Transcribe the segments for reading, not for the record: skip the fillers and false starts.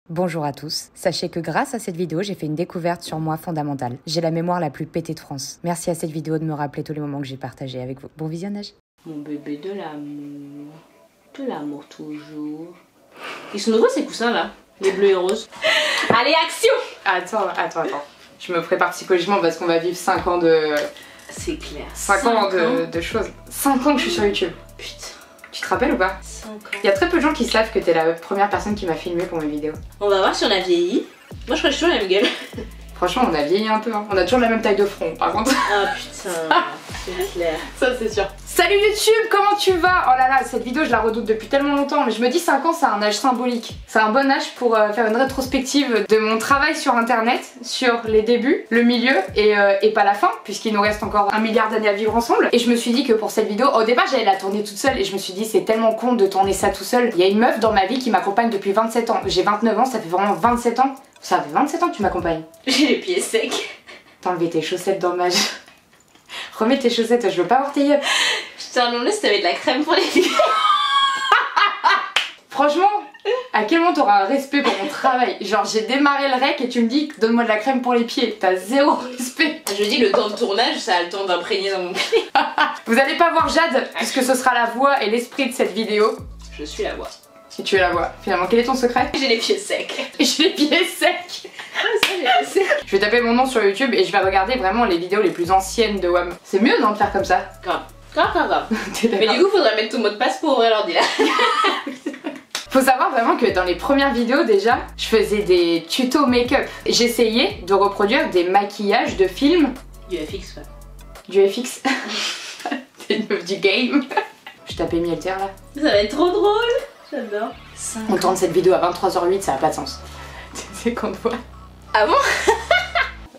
Bonjour à tous, sachez que grâce à cette vidéo, j'ai fait une découverte sur moi fondamentale. J'ai la mémoire la plus pétée de France. Merci à cette vidéo de me rappeler tous les moments que j'ai partagés avec vous. Bon visionnage. Mon bébé de l'amour toujours. Ils sont nouveaux ces coussins là, les bleus et roses. Allez, action! Attends. Je me prépare psychologiquement parce qu'on va vivre 5 ans de... C'est clair. 5 ans de choses. 5 ans que je suis sur YouTube. Putain. Tu te rappelles ou pas? 5 ans. Il y a très peu de gens qui savent que t'es la première personne qui m'a filmé pour mes vidéos. On va voir si on a vieilli. Moi je crois que je suis toujours la même gueule. Franchement, on a vieilli un peu, hein. On a toujours la même taille de front par contre. Ah putain, c'est clair. Ça c'est sûr. Salut YouTube, comment tu vas? Oh là là, cette vidéo je la redoute depuis tellement longtemps, mais je me dis 5 ans c'est un âge symbolique. C'est un bon âge pour faire une rétrospective de mon travail sur internet, sur les débuts, le milieu et pas la fin, puisqu'il nous reste encore 1 milliard d'années à vivre ensemble. Et je me suis dit que pour cette vidéo, au départ j'allais la tourner toute seule et je me suis dit c'est tellement con de tourner ça tout seul. Il y a une meuf dans ma vie qui m'accompagne depuis 27 ans. J'ai 29 ans, ça fait vraiment 27 ans. Ça fait 27 ans que tu m'accompagnes. J'ai les pieds secs. T'as enlevé tes chaussettes dans ma... Remets tes chaussettes, je veux pas avoir tes yeux. Je t'ai demandé si t'avais de la crème pour les pieds. Franchement, à quel moment t'auras un respect pour mon travail? Genre j'ai démarré le rec et tu me dis donne-moi de la crème pour les pieds. T'as zéro respect. Je dis le temps de tournage, ça a le temps d'imprégner dans mon pied. Vous allez pas voir Jade puisque ce sera la voix et l'esprit de cette vidéo. Je suis la voix. Et tu es la voix. Finalement, quel est ton secret? J'ai les pieds secs. J'ai les pieds secs. Je vais taper mon nom sur YouTube et je vais regarder vraiment les vidéos les plus anciennes de WAM. C'est mieux non de faire comme ça? Grave. Mais du coup faudrait mettre ton mot de passe pour ouvrir l'ordi là. Faut savoir vraiment que dans les premières vidéos déjà, je faisais des tutos make-up. J'essayais de reproduire des maquillages de films. Du FX ouais. Du FX. T'es une meuf du game. Je tapais Mielter là. Ça va être trop drôle. J'adore. On tourne cette vidéo à 23h08, ça a pas de sens. C'est quand fois. Ah bon?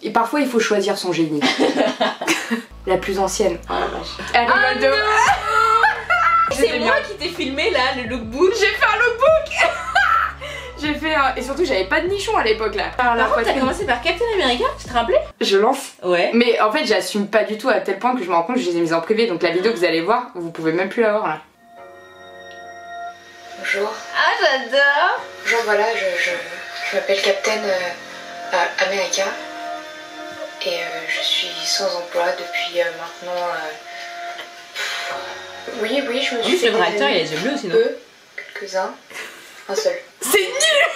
Et parfois il faut choisir son génie. La plus ancienne. Oh la vache. Allez, Moldo. C'est moi qui t'ai filmé là, le lookbook. J'ai fait un lookbook. J'ai fait un... Et surtout j'avais pas de nichon à l'époque là. Par contre t'as commencé par Captain America, tu te rappelais? Je lance. Ouais. Mais en fait j'assume pas du tout à tel point que je me rends compte que je les ai mises en privé. Donc la vidéo que vous allez voir, vous pouvez même plus la voir là. Bonjour. Ah j'adore. Bonjour, voilà, je m'appelle Captain America et je suis sans emploi depuis maintenant... Oui, je me suis fait le vrai acteur, des il a les yeux bleus aussi, non? peu, quelques-uns, un seul. C'est nul.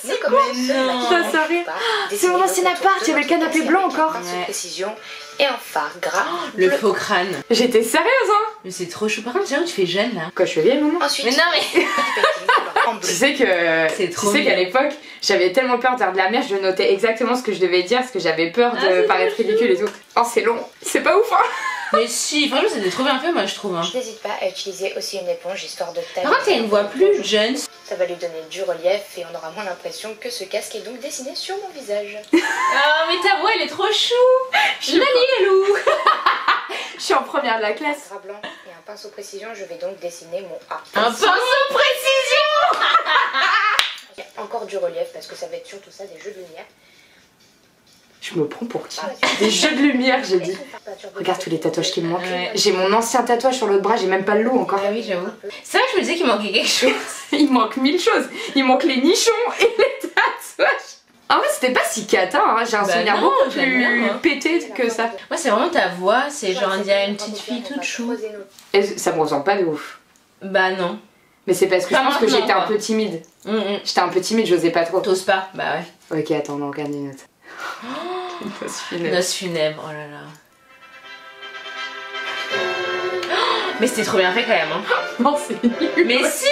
Mais comme un seul, non. Ça sort rire. C'est mon ancien appart, il y avait le canapé blanc encore. Pinceau précision et un phare gras. Le bleu. faux crâne. J'étais sérieuse hein. Mais c'est trop chou. Par contre, tu fais jeune là. Quoi, je suis vieille maman? Ensuite, Mais non mais. en bleu. Tu sais que C'est trop qu'à bien. l'époque j'avais tellement peur de faire de la merde, je notais exactement ce que je devais dire parce que j'avais peur de c'est paraître trop ridicule et tout. Oh c'est long, c'est pas ouf hein. Mais si, franchement c'était trop bien fait moi je trouve. Hein. Je n'hésite pas à utiliser aussi une éponge histoire de tailler. Par contre t'as une voix plus jeune. Ça va lui donner du relief et on aura moins l'impression que ce casque est donc dessiné sur mon visage. Ah mais ta voix elle est trop chou. Lalou. Je suis en première de la classe. Drap blanc et un pinceau précision, je vais donc dessiner mon A. Un pinceau précision. Il y a encore du relief parce que ça va être surtout ça, des jeux de lumière. Je me prends pour qui? Par la suite, Des jeux de lumière j'ai dit. une peinture de Regarde tous les tatouages qui me manquent. Ouais. J'ai mon ancien tatouage sur l'autre bras, j'ai même pas le loup encore. Ah oui j'avoue. C'est vrai que je me disais qu'il manquait quelque chose. Il manque 1000 choses. Il manque les nichons et les tatouages. En vrai c'était pas si cata hein. J'ai un Bah souvenir non, beaucoup j'aime plus bien, moi. pété que ça. Moi c'est vraiment ta voix, c'est genre on dirait une petite fille toute chou. Et ça me ressemble pas de ouf. Bah non. Mais c'est parce que Pas je pense que maintenant, j'étais un quoi. peu timide. J'étais un peu timide, j'osais pas trop. T'oses pas, bah ouais. Ok, attends, on regarde une autre. Une fausse funèbre. Noces funèbres, oh là là. Mais c'était trop bien fait quand même hein. Non, c'est nul. Mais si.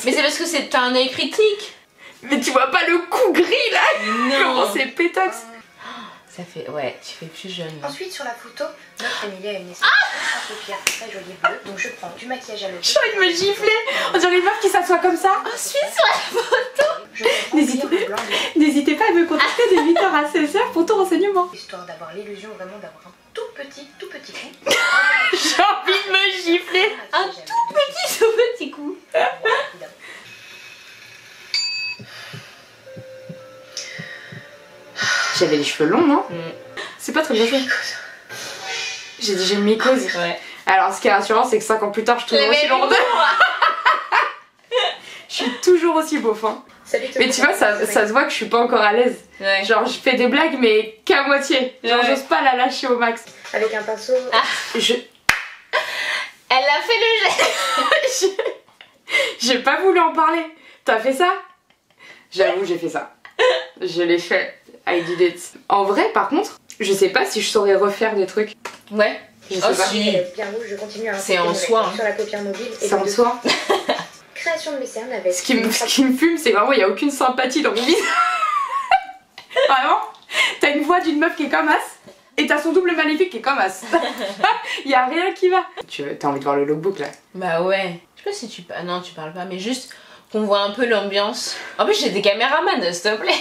Mais c'est parce que t'as un œil critique. Mais tu vois pas le cou gris là? Comment Non. c'est pétox? Ça fait, ouais, tu fais plus jeune. Ensuite, sur la photo, notre Emilie a une esquisse à paupières très jolie bleue. Donc je prends du maquillage à l'œil. J'ai envie de me gifler. On dirait une meuf qui s'assoit comme ça. Ensuite sur la photo. Je prends N'hésitez le blanc de N'hésitez pas à me contacter de 8h à 16h pour tout renseignement. histoire d'avoir l'illusion vraiment d'avoir un tout petit cou. J'ai envie de me gifler. Un tout petit coup. J'avais les cheveux longs, non? C'est pas très bien fait. J'ai dit j'ai une mycose. Ouais. Alors ce qui est rassurant c'est que 5 ans plus tard je suis toujours aussi lourde. Je suis toujours aussi beauf hein. Mais tu vois, ça se voit que je suis pas encore à l'aise. Ouais. Genre, je fais des blagues, mais qu'à moitié. Genre, Ouais. j'ose pas la lâcher au max. Avec un pinceau. Je... Elle a fait le geste. J'ai pas voulu en parler. T'as fait ça? J'avoue, j'ai fait ça. Je l'ai fait. I did it. En vrai, par contre, je sais pas si je saurais refaire des trucs. Ouais. Je sais Oh, pas. si. Bien rouge, je continue à C'est en soi, hein. sur la paupière mobile. Et C'est en soi. création de mes cernes avec. Ce qui me fume, c'est vraiment, il y a aucune sympathie dans mon visage. Vraiment, t'as une voix d'une meuf qui est comme As, et t'as son double maléfique qui est comme As. Il y a rien qui va. T'as envie de voir le lookbook là? Bah ouais. Je sais pas si tu parles. Non, tu parles pas, mais juste qu'on voit un peu l'ambiance. En plus, j'ai des caméramans, s'il te plaît.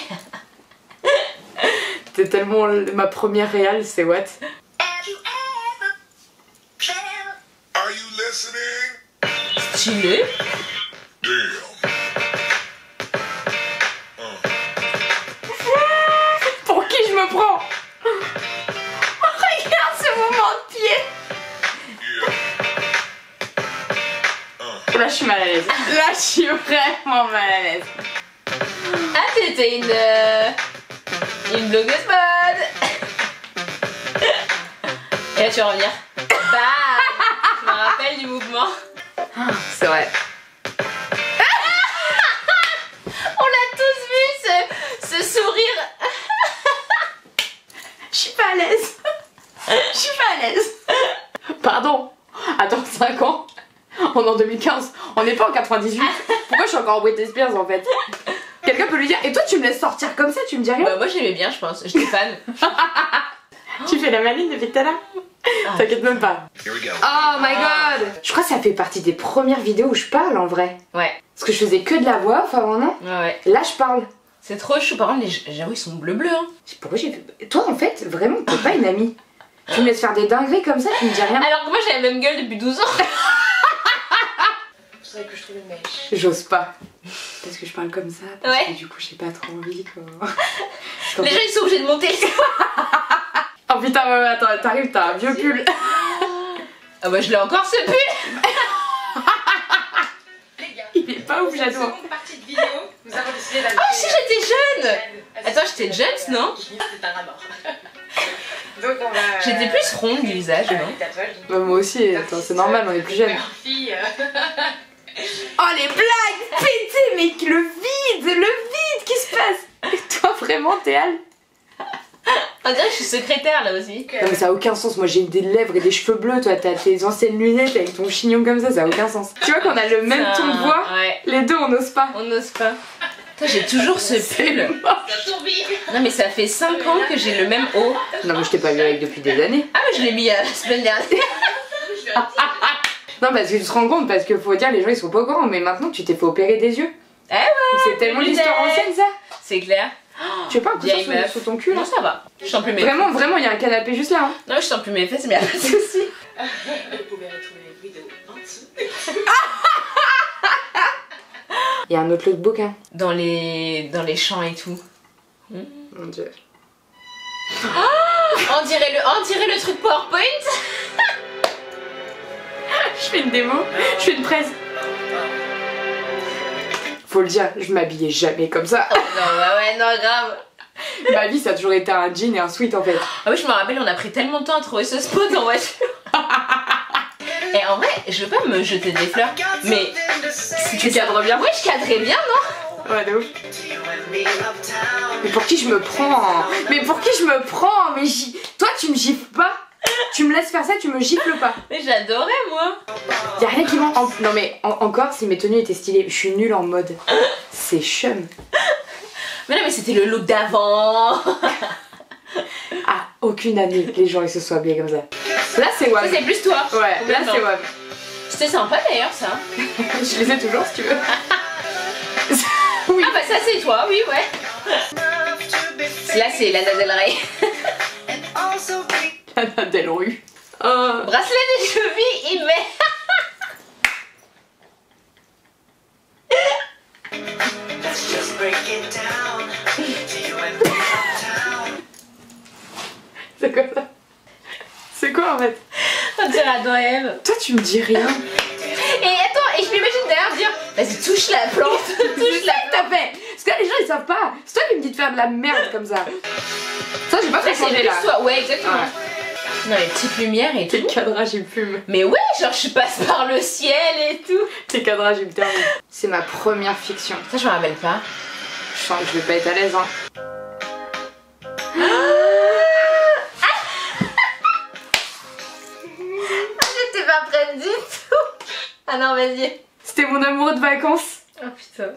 C'était tellement ma première réale, c'est what? Are you listening? Stylé. Damn. Pour qui je me prends? Regarde ce mouvement de pied. Yeah. Là je suis mal à l'aise. Là je suis vraiment mal à l'aise. Ah, t'étais une blogueuse mode. Et là, tu vas revenir. Bah, je me rappelle du mouvement. C'est vrai. On l'a tous vu, ce sourire. Je suis pas à l'aise. Je suis pas à l'aise. Pardon. Attends, 5 ans. On est en 2015. On n'est pas en 98. Pourquoi je suis encore en Britney Spears en fait? Quelqu'un peut lui dire, et toi tu me laisses sortir comme ça, tu me dis rien? Bah, moi, j'aimais bien, je pense. J'étais fan. Tu fais la maline depuis tout à l'heure? T'inquiète même pas. Here we go. Oh my god! Je crois que ça fait partie des premières vidéos où je parle en vrai. Ouais, Parce que je faisais que de la voix off avant, non? ouais. Là je parle. C'est trop chou. Par contre, j'avoue, ils sont bleu-bleu. Hein. Pourquoi j'ai fait... Toi en fait, vraiment, t'es pas une amie. Tu me laisses faire des dingueries comme ça, tu me dis rien. Alors que moi, j'ai la même gueule depuis 12 ans. Faudrait que je trouve une mèche. J'ose pas. Parce que je parle comme ça, parce Ouais. que du coup j'ai pas trop envie quoi. Les gens, ils sont obligés de monter. Oh putain, ouais, attends, t'arrives, t'as un vieux pull. Ah bah, je l'ai encore, ce pull. Il est pas ouf, j'adore. Seconde partie de vidéo, nous avons décidé d'aller. Oh, si j'étais jeune. Attends, j'étais jeune, non? C'est un rapport. Donc on va. J'étais plus ronde du visage, non? Tatouage. Bah, moi aussi, attends, c'est normal, on est plus jeunes. Fille. Oh les blagues pétées, mec, le vide qui se passe. Et toi vraiment t'es Al? On dirait que je suis secrétaire là aussi. Non mais ça a aucun sens, moi j'ai des lèvres et des cheveux bleus, toi t'as tes anciennes lunettes avec ton chignon comme ça a aucun sens. Tu vois qu'on a le même ton de voix, Ouais, les deux on n'ose pas. on n'ose pas. Putain, j'ai toujours ce pull. Ça tourbille. Non mais ça fait 5 ans que j'ai le même haut. Non mais je t'ai pas vu avec depuis des années. Ah mais je l'ai mis la semaine dernière. Non parce que tu te rends compte, parce que faut dire les gens ils sont pas au courant, mais maintenant que tu t'es fait opérer des yeux. Eh ouais. C'est tellement l'histoire ancienne ça. C'est clair. Tu veux pas un coup Vieille sous, meuf. sous ton cul là? Non ça va. Je sens plus mes Vraiment, vraiment, il y a un canapé juste là. Hein. Non je sens plus mes fesses mais y'a pas de soucis. Vous pouvez retrouver les vidéos en dessous. Il y a un autre lookbook hein. Dans les champs et tout. Mon dieu. On dirait le truc PowerPoint. Je fais une démo, je fais une presse. Faut le dire, je m'habillais jamais comme ça. Oh, non bah ouais non grave. Ma vie ça a toujours été un jean et un sweat en fait. Ah oui je me rappelle on a pris tellement de temps à trouver ce spot en voiture. Et en vrai je veux pas me jeter des fleurs mais si Tu cadres bien? ouais je cadrais bien non? Ouais de ouf. Mais pour qui je me prends? Mais pour qui je me prends? Mais toi tu me gifles pas? Tu me laisses faire ça, tu me gifles pas. Mais j'adorais moi. Y'a rien qui manque. Non mais encore si mes tenues étaient stylées, je suis nulle en mode. C'est chum. Mais non mais c'était le look d'avant. Ah, aucune année que les gens ils se soient habillés comme ça. Là c'est Ça WAM. c'est plus toi. Ouais, là Complètement. c'est WAM. C'était sympa d'ailleurs ça. Je les ai toujours si tu veux. Oui. Ah bah ça c'est toi, oui ouais. Là c'est Lana Del Rey. Lana Del Rue. Oh. Bracelet des chevilles il met. C'est quoi ça? C'est quoi en fait? On dirait Adam et Ève. Toi tu me dis rien. Et attends, et je m'imagine d'ailleurs dire Vas-y, touche la plante. Touche la plante. T'as fait. Parce que les gens ils savent pas. C'est toi qui me dis de faire de la merde comme ça. Ça j'ai pas fait changer là. Toi. Ouais, exactement. Ouais. Non, les petites lumières et Tes tout. cadrages ils me fument. Mais ouais, genre je passe par le ciel et tout. Tes cadrages ils me terminent. C'est ma première fiction. Ça, je me rappelle pas. Je sens que je vais pas être à l'aise hein. J'étais pas prête du tout. Ah non, vas-y. C'était mon amoureux de vacances. Oh putain.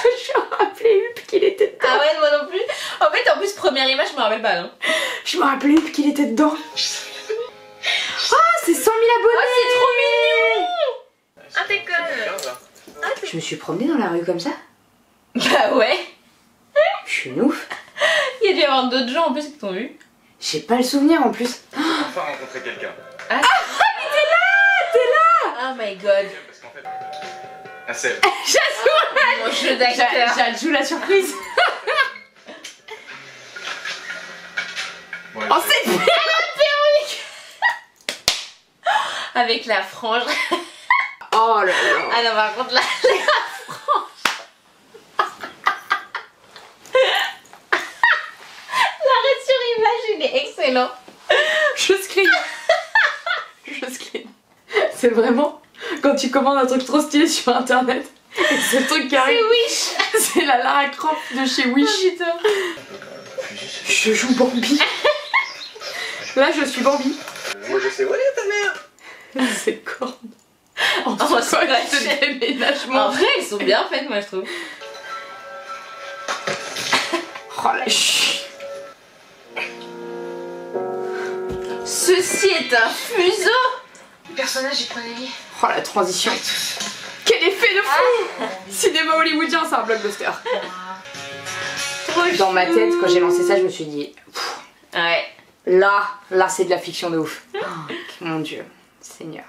Je me rappelais Hulk qu'il était dedans. Ah ouais, moi non plus. En fait, en plus, première image, je me rappelle pas, non. Je me rappelais Hulk qu'il était dedans. Oh, c'est 100 000 abonnés. Oh, c'est trop mignon. Ah, t'es conne. Je me suis promenée dans la rue comme ça. Bah ouais. Je suis une ouf. Il y a dû y avoir d'autres gens en plus qui t'ont vu. J'ai pas le souvenir en plus. Enfin rencontrer quelqu'un. Ah, oh my god. Parce qu'en fait. Ah, c'est. Mon jeu d'acteur. J'ajoute la surprise. Bon, Oh, c'est Avec la frange. Oh là là. Ah non, par contre, la frange. L'arrêt sur image, il est excellent. Je screen. Je screen. C'est vraiment quand tu commandes un truc trop stylé sur internet et ce truc qui arrive. C'est Wish. C'est la Lara Croft de chez Wish. Oh putain. Je joue Bambi. Là, je suis Bambi. Moi je sais où elle est ta mère. C'est corne. En Oh, tout c'est cas, vrai. ce déménagement. En vrai, ils sont bien faites, moi, je trouve. Oh la chut. Ceci est un fuseau. Le personnage est Prenelli. Oh la transition. Quel effet de fou. Cinéma hollywoodien, c'est un blockbuster. Dans ma tête, quand j'ai lancé ça, je me suis dit, pff, Ouais. là c'est de la fiction de ouf. Oh, mon dieu, Seigneur.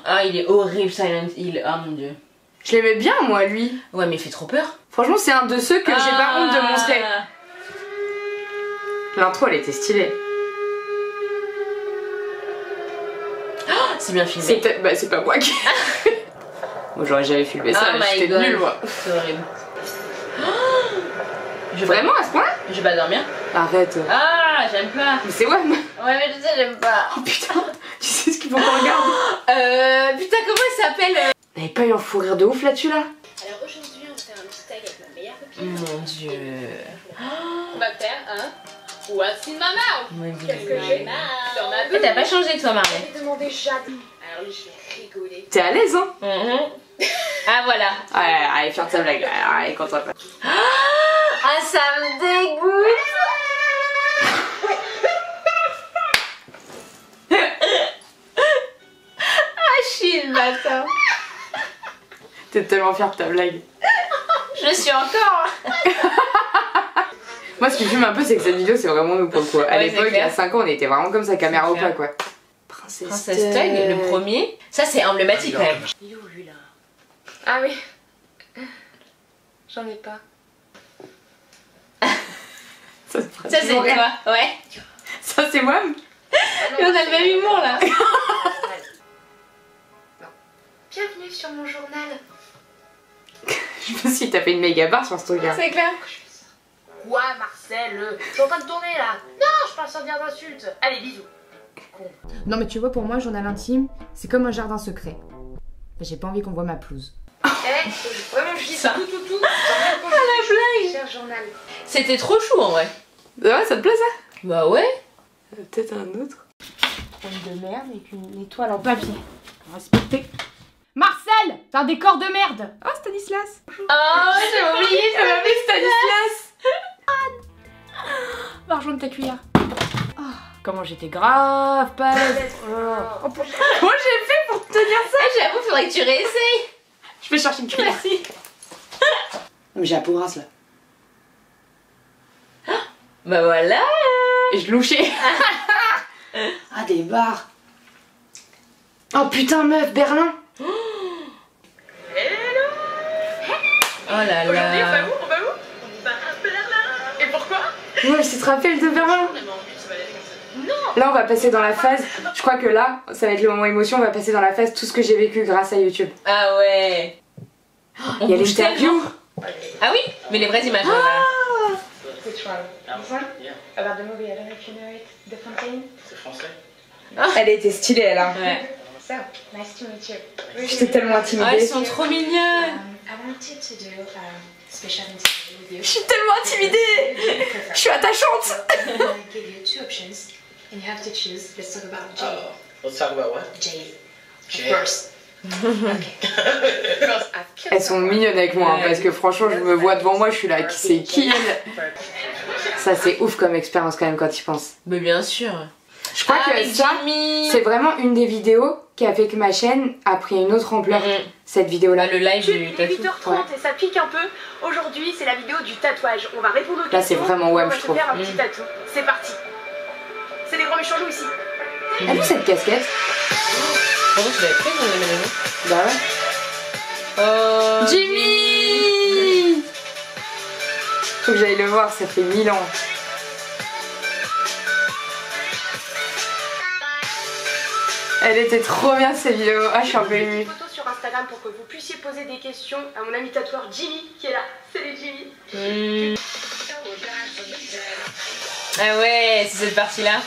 Ah, il est horrible, Silent Hill. Oh mon dieu. Je l'aimais bien, moi, lui. Ouais, mais il fait trop peur. Franchement, c'est un de ceux que j'ai pas honte de montrer. L'intro, elle était stylée. C'est bien filmé. C'est pas moi qui... Moi, j'aurais jamais filmé ça, Oh my j'étais god. nulle, moi. C'est horrible. Je vais Vraiment, à ce point-là? Je vais pas dormir. Arrête. Ah, j'aime pas. Mais c'est Wham. Ouais, mais je sais, j'aime pas. Oh putain, tu sais ce qu'il faut qu'on regarde? Putain, comment il s'appelle T'avais pas eu un fou rire de ouf là-dessus, là? Alors aujourd'hui, on va faire un petit tag avec ma meilleure copine. Mon dieu. On va faire un What's in my mouth? Qu'est-ce que j'ai dans ma Eh, t'as pas changé, toi, Marley. J'ai demandé Jade. Alors lui, je vais rigoler. T'es à l'aise, hein? Ah, voilà. Ouais, allez, faire ta blague. Allez, content. Ah, ça me dégoûte. Ah, chill, bâtard. T'es tellement fière de ta blague. Je suis encore. Moi, ce qui fume un peu, c'est que cette vidéo, c'est vraiment nous pour le coup. À Ouais, l'époque, c'est il y a clair. 5 ans, on était vraiment comme ça, caméra au clair. pas, quoi. Princesse Tug, le premier. Ça, c'est emblématique quand même. Il est où lui là? Ah oui. J'en ai pas. Ça, Ça, c'est toi. Ouais. Ça, c'est Wham. Et on a le même humour là. Bienvenue sur mon journal. Je me suis tapé une méga barre sur ce truc-là. C'est clair. Quoi, Marcel? Je suis en train de tourner là. Non, je parle sans dire d'insultes. Allez, bisous. Non mais tu vois, pour moi, un journal intime, c'est comme un jardin secret. J'ai pas envie qu'on voit ma pelouse. Eh, vraiment, je dis Ça. tout. Ah, la blague. Cher journal. C'était trop chou en vrai. Ouais, ça te plaît ça? Bah ouais. Peut-être un autre. Pomme de merde avec une étoile en papier. Respectez. Marcel, t'as un décor de merde. Oh, Stanislas. Oh, j'ai oublié. Elle m'appelle Stanislas. Va rejoindre ta cuillère. Oh, comment j'étais grave pâle. Comment j'ai fait pour tenir ça? Ah, j'avoue, faudrait que tu réessayes. Je vais chercher une cuillère. Merci. Mais j'ai la peau grasse là. Bah voilà. Et je louchais. Ah, des barres. Oh putain, meuf, Berlin. Oh là Aujourd'hui, on va là. où? On va où? On va à Berlin. Et pourquoi? Ouais, tu te rappelles de Berlin? On a envie de se balader comme ça. Non. Là, on va passer dans la phase. Je crois que là, ça va être le moment émotion. On va passer dans la phase tout ce que j'ai vécu grâce à YouTube. Ah ouais. Il y a l'interview. Ah oui, mais les vraies images. Which one? This one? About the movie, I don't know if you know it. The Fontaine? C'est français. Elle était stylée, elle. Hein. Ouais. So, nice to meet you. J'étais tellement intimidée. Ah, ils sont trop mignons. I wanted to do a special interview with you. Je suis tellement intimidée. Je suis attachante. I'm gonna give you two options, and you have to choose. Let's talk about Jay. Let's talk about what? Jay. Jay. Of course. Okay. Girls, I've killed Elles sont mignonnes avec moi, hein, parce que franchement, je me vois devant moi, je suis là, c'est qui elle? Ça, c'est ouf comme expérience quand même quand tu y penses. Mais bien sûr. Je crois que ça, c'est vraiment une des vidéos qui a fait que ma chaîne a pris une autre ampleur. Cette vidéo-là. Le live Il du est tatou. 8h30 et ça pique un peu. Aujourd'hui, c'est la vidéo du tatouage. On va répondre aux questions. Là, c'est vraiment web, on va je se trouve. faire un petit tatou. C'est parti. C'est des grands méchants loups ici. T'as vu cette casquette? Pourquoi tu l'avais prise dans la maison? Bah ouais. Oh, Jimmy! Faut que j'aille le voir, ça fait 1000 ans. Elle était trop bien cette vidéo. Ah, je suis un peu émue. Une photo sur Instagram pour que vous puissiez poser des questions à mon ami tatoueur Jimmy qui est là. Salut Jimmy. Ah ouais, c'est cette partie-là.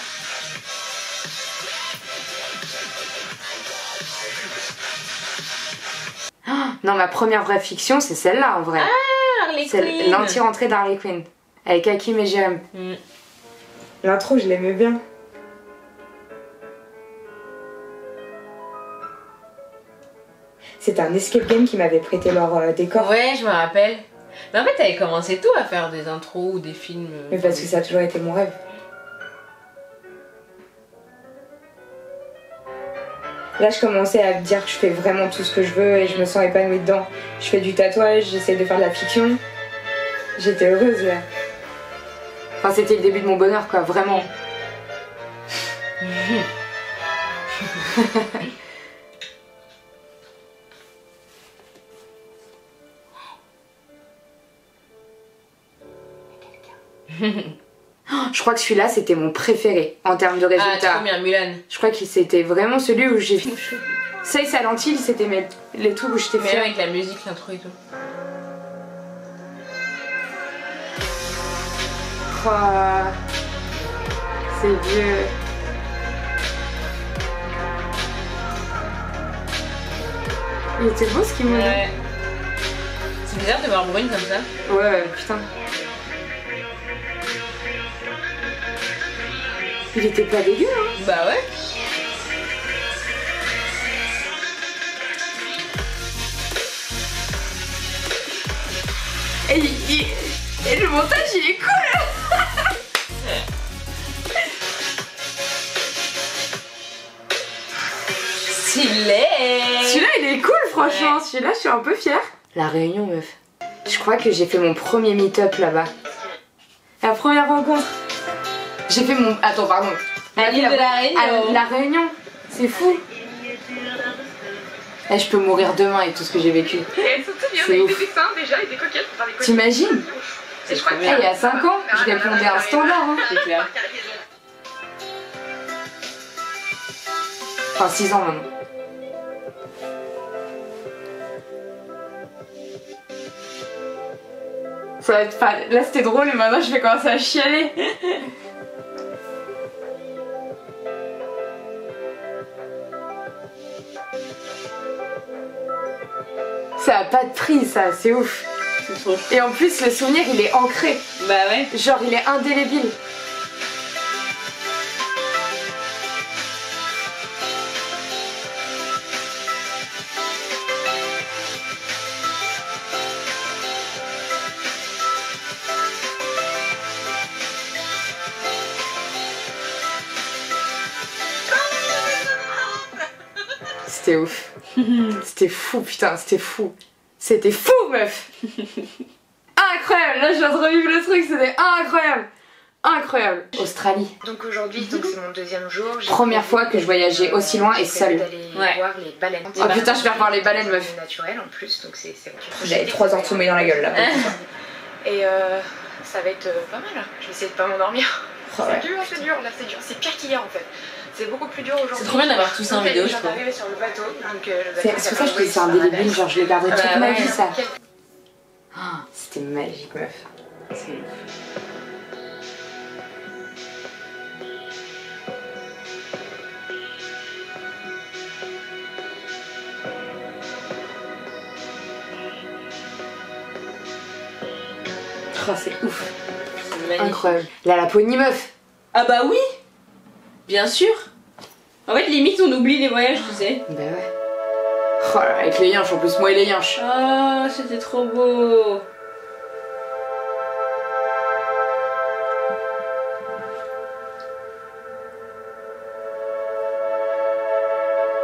Non, ma première vraie fiction, c'est celle-là en vrai. Ah, Harley C'est Quinn. l'anti-rentrée d'Harley Quinn. Avec Hakim et Jérém. L'intro, je l'aimais bien. C'était un escape game qui m'avait prêté leur décor. Ouais, je me rappelle. Mais en fait, t'avais commencé tout à faire des intros ou des films. Mais parce que ça a toujours été mon rêve. Là, je commençais à me dire que je fais vraiment tout ce que je veux et je me sens épanouie dedans. Je fais du tatouage, j'essaie de faire de la fiction. J'étais heureuse là. Enfin, c'était le début de mon bonheur, quoi, vraiment. Je crois que celui-là, c'était mon préféré en termes de résultats. Ah, trop bien, Mulan. Je crois que c'était vraiment celui où j'ai... Ça et Silent Hill, c'était les trucs où j'étais Mais fière. avec la musique, l'intro et tout. Oh, c'est vieux. Il était beau ce qu'il m'a dit. Ouais. C'est bizarre de voir Brune comme ça. Ouais, putain. Il était pas dégueu, hein. Bah ouais. Et le montage, il est cool. Stylé. Celui-là, il est cool, franchement. Ouais. Celui-là, je suis un peu fière. La Réunion, meuf. Je crois que j'ai fait mon premier meet-up là-bas. La première rencontre. J'ai fait mon... Attends, pardon. À l'île de la Réunion. La Réunion. C'est fou. Eh, je peux mourir demain avec tout ce que j'ai vécu. Et elles sont toutes bien avec des dessins déjà et des coquettes pour faire des coquettes. T'imagines? Et je crois que il y a 5 ans, je répondais à un standard. Hein. C'est clair. Enfin, 6 ans maintenant. Ça va être pas... Là c'était drôle et maintenant je vais commencer à chialer. Ça a pas de prix, ça, c'est ouf. C'est trop. Et en plus le souvenir il est ancré. Bah ouais. Genre il est indélébile. C'était ouf. C'était fou, putain, c'était fou. C'était fou, meuf. Incroyable, là je viens de revivre le truc, c'était incroyable. Incroyable. Australie. Donc aujourd'hui, c'est mon deuxième jour. Première fois que je voyageais aussi loin et seule. Ouais. Voir les baleines. Oh putain, je vais revoir les baleines, meuf. Naturel en plus, donc c'est J'avais 3 heures de sommeil dans la gueule là. Et ça va être pas mal. Je vais essayer de pas m'endormir. C'est dur, là c'est dur, c'est pire qu'hier en fait. C'est beaucoup plus dur aujourd'hui. C'est trop bien d'avoir tout ça en vidéo, je trouve. Arrivé sur le bateau, donc C'est pour ça que je dis c'est un délibile, genre je l'ai gardé toute ma vie ça. C'était magique meuf. C'est ouf. Oh, c'est ouf. C'est Incroyable. Là, la pony meuf. Ah bah oui. Bien sûr. En fait, limite, on oublie les voyages, tu sais. Bah ouais. Oh là, avec les yinches, en plus, moi et les yinches. Oh, c'était trop beau.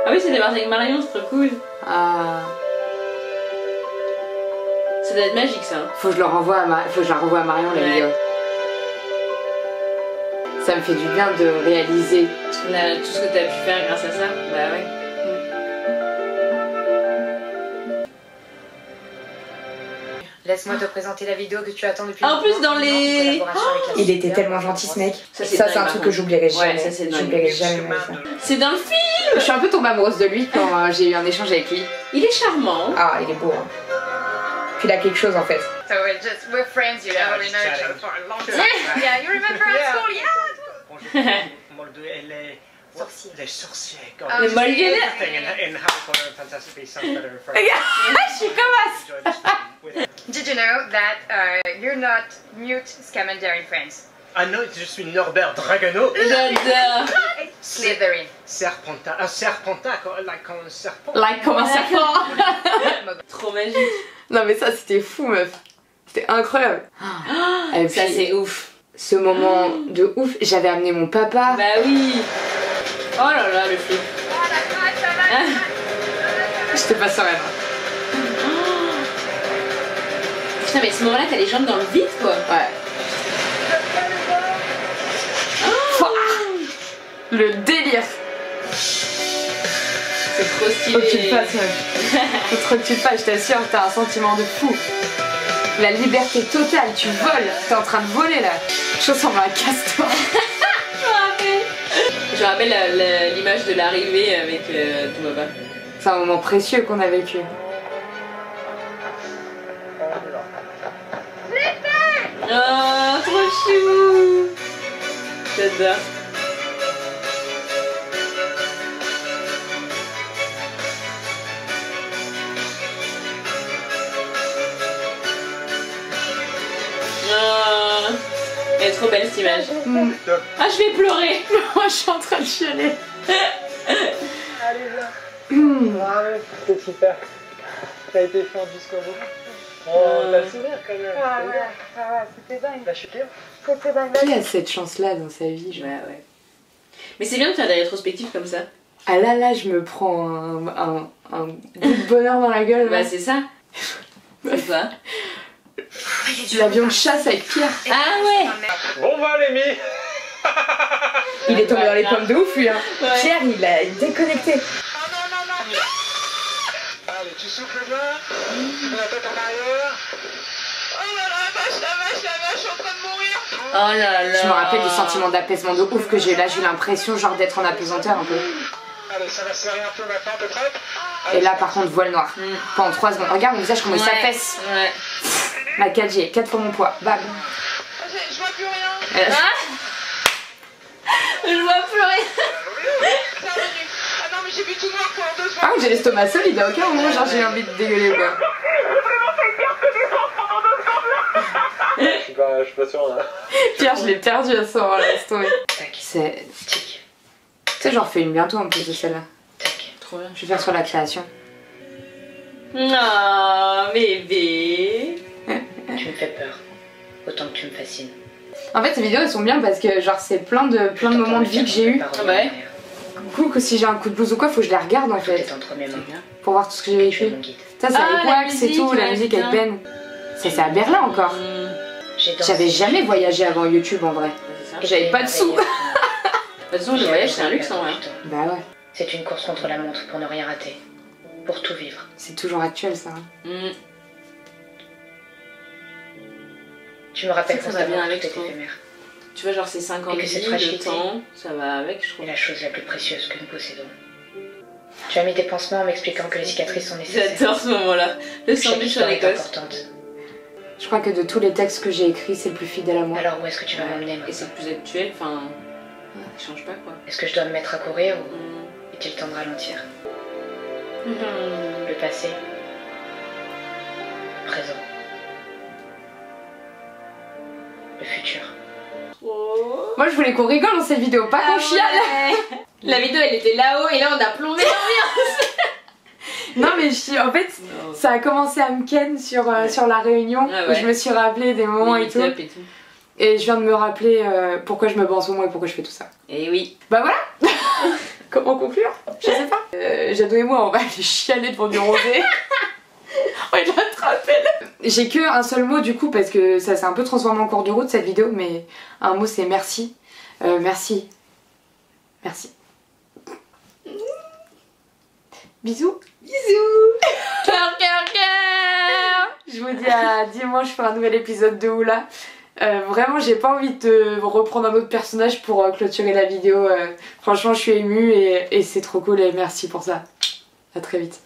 Ah oui, c'était parti avec Marion, c'est trop cool. Ah. Ça doit être magique, ça. Faut que je la renvoie à Marion, la vidéo. Ça me fait du bien de réaliser. Tout ce que t'as pu faire grâce à ça. Bah ouais. Laisse-moi te présenter la vidéo que tu attends depuis En plus, dans les... Il était tellement gentil ce mec. Ça, Ça c'est un truc que j'oublierai jamais. Ouais, ça, c'est dingue. J'oublierai jamais ça. C'est dans le film. Je suis un peu tombée amoureuse de lui quand j'ai eu un échange avec lui. Il est charmant. Ah, il est beau. Hein. Puis il a quelque chose en fait. So we're friends, you know, we know each other for a long time. Yeah, you remember at school, yeah. Moldu, elle est... Sorcier. Les sorciers. Le Moldu. In Harry Potter and Fantastic Beasts and Better and Je suis comme ça. Did you know that you're not Newt Scamander in Friends? Ah non, je suis Norbert Dragano. J'adore. Slytherin. Serpenta. Un serpenta, comme un serpent. Like comme un serpent. Trop magique. Non mais ça c'était fou meuf. C'était incroyable. Et Ça, puis, c'est ouf. ce moment de ouf, j'avais amené mon papa. Bah oui. Oh là là, le flou. J'étais pas sereine. Putain, mais à ce moment-là, t'as les jambes dans le vide, quoi. Ouais. Le délire. C'est trop stylé. Faut que tu le fasses meuf. Faut trop que tu le fasses, je t'assure, t'as un sentiment de fou. La liberté totale, tu voles. T'es en train de voler là. Je ressemble à un castor. Je rappelle l'image de l'arrivée avec ton papa. C'est un moment précieux qu'on a vécu. Oh, trop chou. J'adore. Oh, elle est trop belle cette image. Ah, je vais pleurer. Moi je suis en train de chialer. Allez, là. Bravo, c'était super. T'as été fort jusqu'au bout. Oh, t'as le sourire quand même. Ah ouais, c'était dingue. T'as chuté. C'était dingue. Qui a cette chance là dans sa vie genre. Bah ouais. Mais c'est bien de faire des rétrospectives comme ça. Ah là je me prends un goût de bonheur dans la gueule. Bah là. c'est ça. C'est ça. L'avion de chasse avec Pierre. Ah ouais. Bon va Lémi. Il est tombé dans les pommes de ouf lui hein. Ouais. Pierre il a déconnecté. Allez, tu souffles bien. La tête en arrière. Oh là là, vache, je suis en train de mourir. Oh là là. Je me rappelle du sentiment d'apaisement de ouf que j'ai eu là, j'ai eu l'impression genre d'être en apesanteur un peu. Allez, ça va serrer un peu maintenant, t'es prête? Et là par contre voile noir. Pendant 3 secondes. Regarde mon visage comment il Ouais. s'affaisse. Ouais. La 4G, 4 fois mon poids. Bam. Je vois plus rien. Je vois plus rien. Ah non, mais j'ai vu tout noir pendant 2 secondes. Ah j'ai l'estomac solide, à aucun moment genre j'ai envie de dégueuler quoi. Je suis pas sûr là. Pierre je l'ai perdu à ce moment-là, laisse tomber. C'est... Tic, Tu sais j'en refais une bientôt en plus de celle-là. tac. Trop bien. Je vais faire sur la création. Oh bébé. Tu me fais peur. Autant que tu me fascines. En fait ces vidéos elles sont bien parce que genre c'est plein de moments de vie que j'ai eu. Ouais. Du coup que si j'ai un coup de blues ou quoi faut que je les regarde en fait. Entre mes mains. Pour voir tout ce que j'ai Tu es vécu. mon guide. Ça c'est Ah, avec la Wax et musique, tout, la ouais, musique avec bien. Ben. Ça c'est à Berlin encore. J'ai dansé. J'avais jamais voyagé avant YouTube en vrai. C'est ça. J'avais pas de sous. De toute façon, le voyage c'est un luxe en vrai. Bah ouais, C'est une course contre la montre pour ne rien rater. Pour tout vivre. c'est toujours actuel ça. Mm. Tu me rappelles Ça va bien constamment avec que tout est toi. éphémère. Tu vois, genre c'est 50 Et que cette vies, le fragilité temps, ça va avec, je est trouve. la chose la plus précieuse que nous possédons. Tu as mis des pansements en m'expliquant que les cicatrices sont nécessaires. J'adore ce moment-là. Le Chaque sandwich en histoire est Écosse. importante. Je crois que de tous les textes que j'ai écrits, c'est le plus fidèle à moi. Alors où est-ce que tu vas m'emmener Et maintenant? c'est le plus actuel, enfin. Il change pas quoi. Est-ce que je dois me mettre à courir ou est-il temps de ralentir? Le passé, le présent, le futur. Moi je voulais qu'on rigole dans cette vidéo, pas qu'on chiale. La vidéo elle était là-haut et là on a plombé l'ambiance. Non mais en fait ça a commencé à me ken sur la réunion Ah ouais. où je me suis rappelé des moments et tout. Et je viens de me rappeler pourquoi je me bats en ce moment et pourquoi je fais tout ça. Et oui. Bah voilà. Comment conclure? Je sais pas. Jadot et moi on va aller chialer devant du rosé. Ouais, je te rappelle. J'ai que un seul mot du coup parce que ça s'est un peu transformé en cours de route cette vidéo, mais un mot c'est merci. Merci. Merci. Bisous. Bisous. Cœur, cœur, cœur. Je vous dis à dimanche pour un nouvel épisode de Oula. Vraiment j'ai pas envie de reprendre un autre personnage pour clôturer la vidéo. Franchement je suis émue et c'est trop cool et merci pour ça. À très vite.